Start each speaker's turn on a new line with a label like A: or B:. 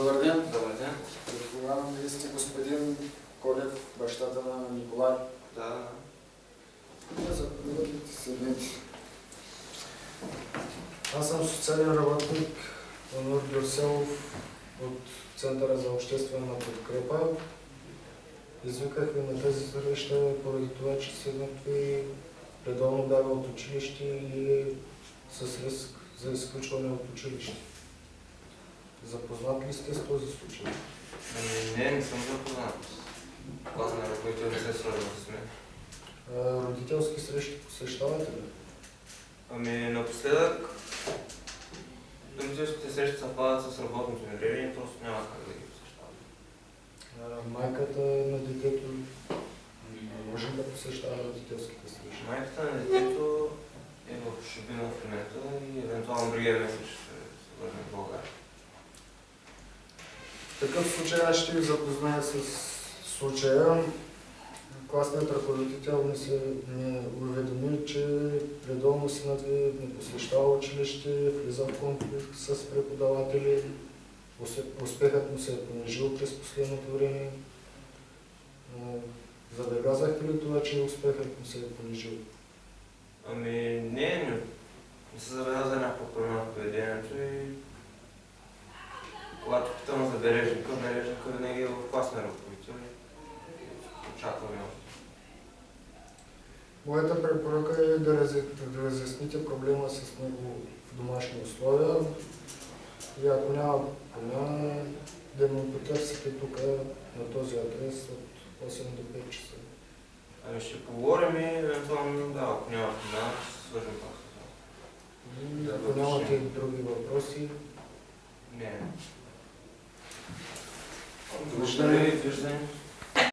A: Добър ден.
B: Добър ден.
A: Предполагам, вие сте господин Колев, бащата на Николай.
B: Да.
A: Заповядайте, седнете. Аз съм социален работник Онур Гюрселов от Центъра за обществена подкрепа. Извиках ви на тази среща поради това, че синът ви редовно бяга от училище или с риск за изключване от училище. Запознат ли сте с този случай?
B: Не съм запознат. Класна ръководител не се свързва с мен.
A: Родителски срещи посещавате ли?
B: Напоследък родителските срещи съвпадат с работното ми време и просто няма как да ги посещавам.
A: Майката на детето може да посещава родителските срещи?
B: Майката на детето е в чужбина в момента и евентуално другия месец ще се върне в България.
A: В такъв случай аз ще ви запозная с случая. Класният ръководител ме уведоми, че редовно синът ви не посещава училище, влиза в конфликт с преподаватели, успехът му се е понижил през последното време. Забелязахте ли това, че успехът му се е понижил?
B: Не се забеляза някаква промяна в поведението и когато питам за бележника винаги е в класния ръководител и очакваме още. Моята
A: препоръка е да разясните проблема с него в домашни условия и ако няма промяна, да му потърсите тук на този адрес от 8 до 5 часа.
B: Ще поговорим и евентуално, да, ако няма промяна, ще се свържем пак с това.
A: Ако нямате други въпроси?
B: Не.
A: Виждане.
B: Виждане.